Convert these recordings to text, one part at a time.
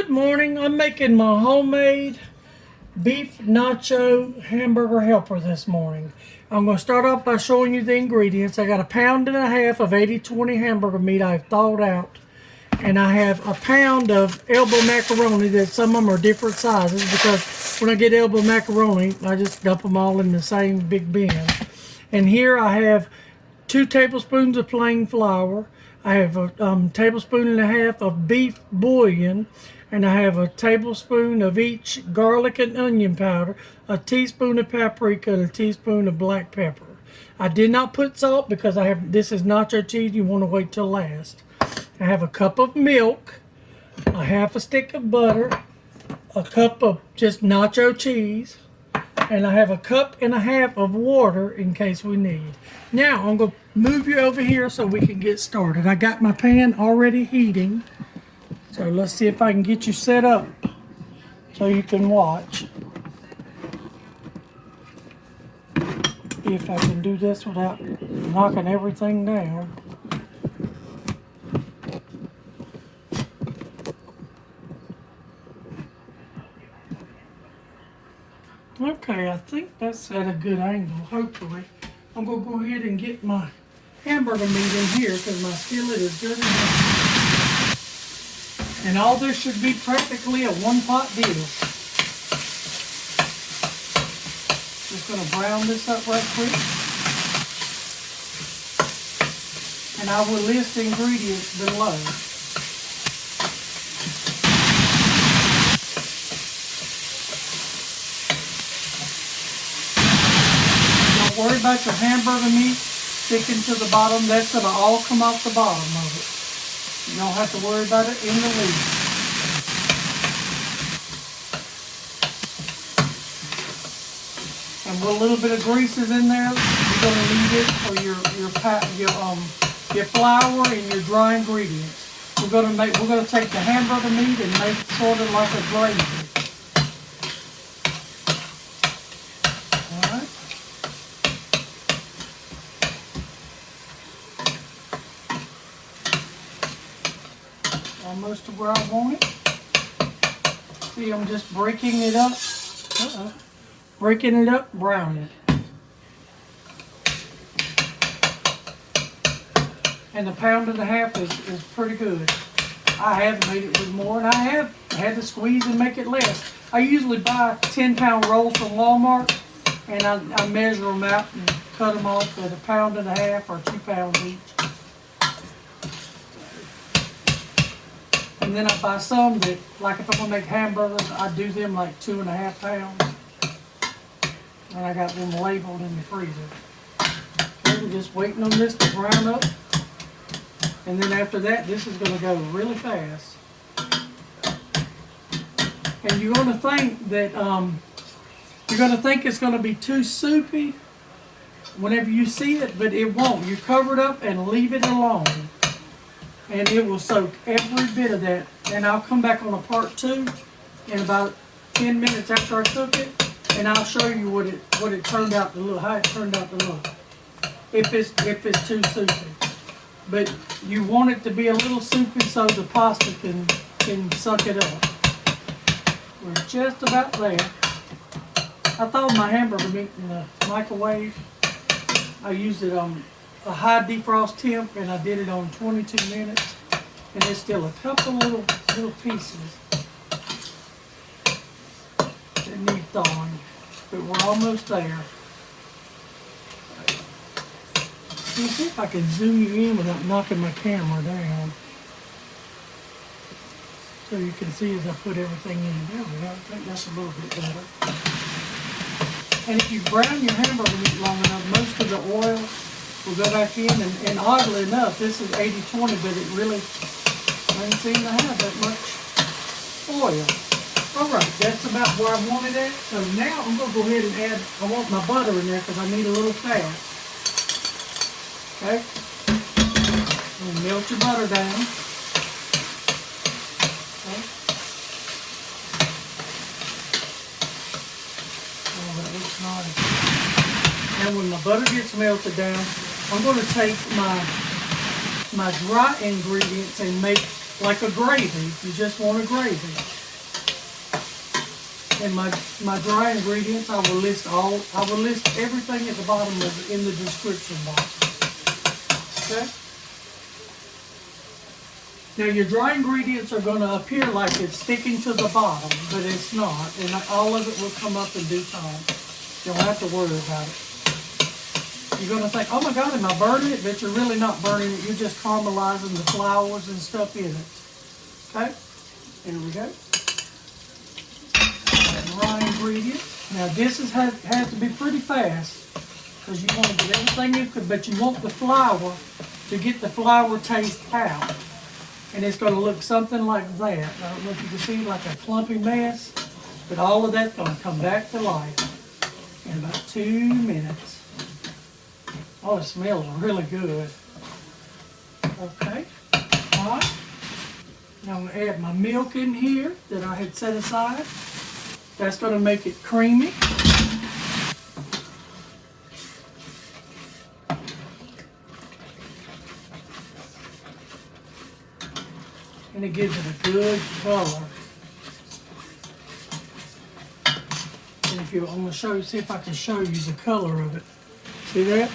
Good morning. I'm making my homemade beef nacho hamburger helper this morning. I'm going to start off by showing you the ingredients. I got 1.5 pounds of 80/20 hamburger meat I've thawed out. And I have 1 pound of elbow macaroni that some of them are different sizes because when I get elbow macaroni, I just dump them all in the same big bin. And here I have 2 tablespoons of plain flour. I have a tablespoon and a half of beef bouillon, and I have a tablespoon of each garlic and onion powder, a teaspoon of paprika, and a teaspoon of black pepper. I did not put salt because this is nacho cheese. You want to wait till last. I have a cup of milk, a half a stick of butter, a cup of just nacho cheese, and I have 1.5 cups of water in case we need. Now I'm going to move you over here so we can get started. I got my pan already heating, so let's see if I can get you set up so you can watch. If I can do this without knocking everything down. Okay, I think that's at a good angle, hopefully. I'm going to go ahead and get my hamburger meat in here because my skillet is good enough. And all this should be practically a one-pot deal. Just going to brown this up right quick. And I will list the ingredients below. Worry about your hamburger meat sticking to the bottom. That's going to all come off the bottom of it. You don't have to worry about it in the least. And with a little bit of grease is in there, you're going to need it for your flour and your dry ingredients. We're going to take the hamburger meat and make it sort of like a gravy. Almost to where I want it. See, I'm just breaking it up. Breaking it up, browning it. And 1.5 pounds is pretty good. I have made it with more, and I had to squeeze and make it less. I usually buy 10-pound rolls from Walmart, and I measure them out and cut them off at 1.5 pounds or 2 pounds each. And then I buy some that, like if I'm going to make hamburgers, I do them like 2.5 pounds. And I got them labeled in the freezer. Okay, we're just waiting on this to brown up. And then after that, this is going to go really fast. And you're going to think that, it's going to be too soupy whenever you see it, but it won't. You cover it up and leave it alone. And it will soak every bit of that. And I'll come back on a part 2 in about 10 minutes after I cook it, and I'll show you what it turned out to look, how it turned out to look. If it's too soupy. But you want it to be a little soupy so the pasta can suck it up. We're just about there. I thawed my hamburger meat in the microwave. I used it on a high defrost temp, and I did it on 22 minutes, and there's still a couple little pieces that need thawing, but we're almost there. Let me see if I can zoom you in without knocking my camera down, so you can see as I put everything in. There we go. I think that's a little bit better. And if you brown your hamburger meat long enough, most of the oil will go back in, and oddly enough, this is 80/20, but it really doesn't seem to have that much oil. Alright, that's about where I want it at. So now I'm going to go ahead and add, I want my butter in there because I need a little fat. Okay? And melt your butter down. Okay? Oh, that looks nice. And when my butter gets melted down, I'm going to take my dry ingredients and make like a gravy. You just want a gravy. And my dry ingredients, I will list everything at the bottom of in the description box. Okay? Now your dry ingredients are going to appear like it's sticking to the bottom, but it's not, and all of it will come up in due time. You don't have to worry about it. You're going to think, oh my God, am I burning it? But you're really not burning it. You're just caramelizing the flours and stuff in it. Okay? Here we go. Dry ingredients. Now this has to be pretty fast because you want to get everything you could, but you want the flour to get the flour taste out. And it's going to look something like that. I don't know if you can see, like a clumpy mess, but all of that's going to come back to life in about 2 minutes. Oh, it smells really good. Okay. All right. Now I'm going to add my milk in here that I had set aside. That's going to make it creamy. And it gives it a good color. And if you, I'm going to see if I can show you the color of it. See that?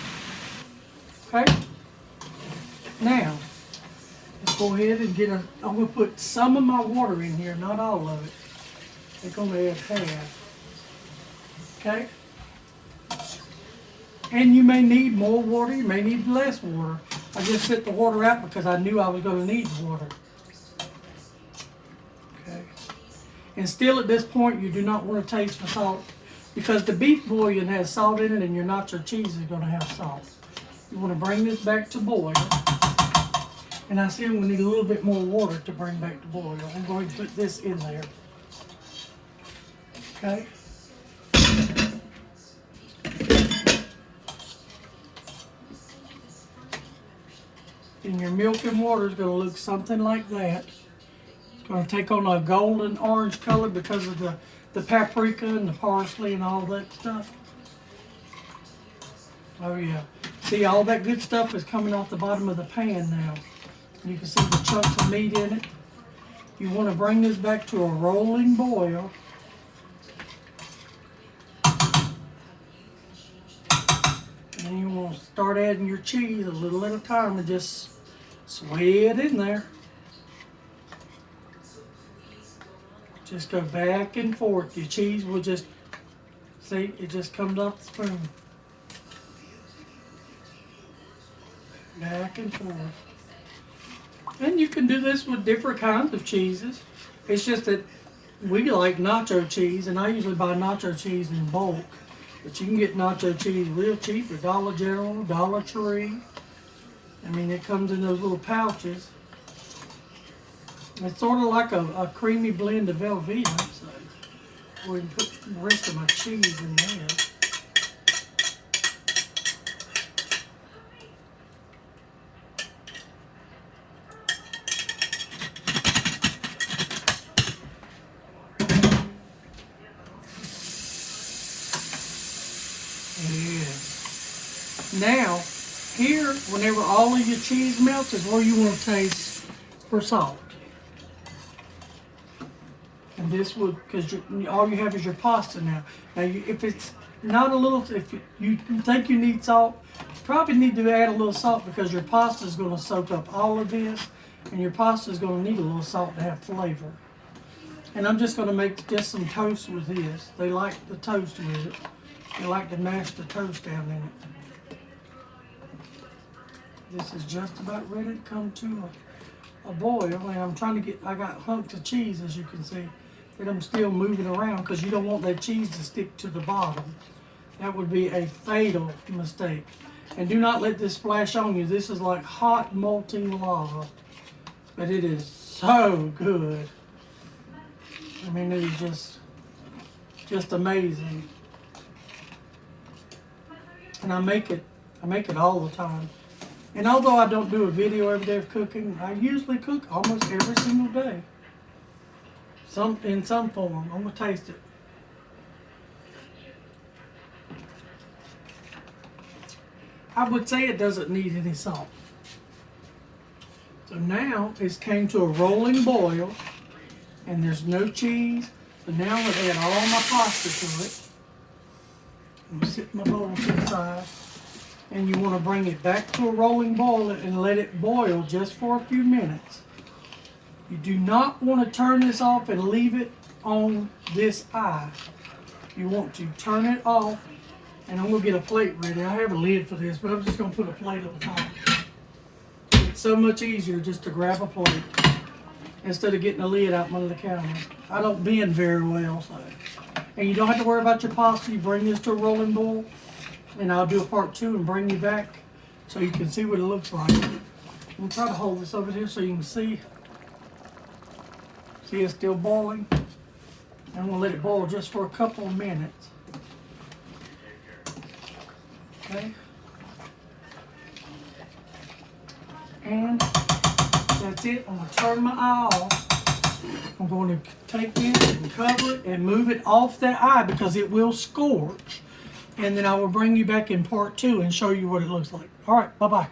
Okay. Now, let's go ahead and I'm going to put some of my water in here, not all of it. I'm going to add half. Okay? And you may need more water, you may need less water. I just set the water out because I knew I was going to need water. Okay. And still at this point, you do not want to taste for salt because the beef bouillon has salt in it and your nacho cheese is going to have salt. You want to bring this back to boil. And I see I'm going to need a little bit more water to bring back to boil. I'm going to put this in there. Okay. And your milk and water is going to look something like that. It's going to take on a golden orange color because of the paprika and the parsley and all that stuff. Oh yeah. See, all that good stuff is coming off the bottom of the pan now. You can see the chunks of meat in it. You want to bring this back to a rolling boil. And then you want to start adding your cheese a little at a time and just sway it in there. Just go back and forth. Your cheese will just, see, it just comes off the spoon. Back and forth. And you can do this with different kinds of cheeses. It's just that we like nacho cheese, and I usually buy nacho cheese in bulk. But you can get nacho cheese real cheap at Dollar General, Dollar Tree. I mean, it comes in those little pouches. It's sort of like a creamy blend of Velveeta. So go ahead and put the rest of my cheese in there. Yes. Now, here, whenever all of your cheese melts, is where you want to taste for salt. And this would, because all you have is your pasta now. Now, if it's not a little, if you think you need salt, you probably need to add a little salt because your pasta is going to soak up all of this, and your pasta is going to need a little salt to have flavor. And I'm just going to make just some toast with this. They like the toast with it. They like to mash the toast down in it. This is just about ready to come to a boil. And I'm trying to get, I got hunks of cheese, as you can see, that I'm still moving around because you don't want that cheese to stick to the bottom. That would be a fatal mistake. And do not let this splash on you. This is like hot molten lava. But it is so good. I mean, it is just amazing. And I make it all the time. And although I don't do a video every day of cooking, I usually cook almost every single day. In some form. I'm gonna taste it. I would say it doesn't need any salt. So now it's came to a rolling boil, and there's no cheese. So now I'm going to add all my pasta to it. I'm going to sit my bowl to the side. And you want to bring it back to a rolling boil and let it boil just for a few minutes. You do not want to turn this off and leave it on this eye. You want to turn it off, and I'm going to get a plate ready. I have a lid for this, but I'm just going to put a plate on top. It's so much easier just to grab a plate instead of getting a lid out under the counter. I don't bend very well, so. And you don't have to worry about your pasta. You bring this to a rolling boil, and I'll do a part 2 and bring you back so you can see what it looks like. We'll try to hold this over here so you can see. See, it's still boiling. I'm going to let it boil just for a couple of minutes. Okay. And that's it. I'm going to turn my eye off. I'm going to take this and cover it and move it off that eye because it will scorch. And then I will bring you back in part 2 and show you what it looks like. All right, bye-bye.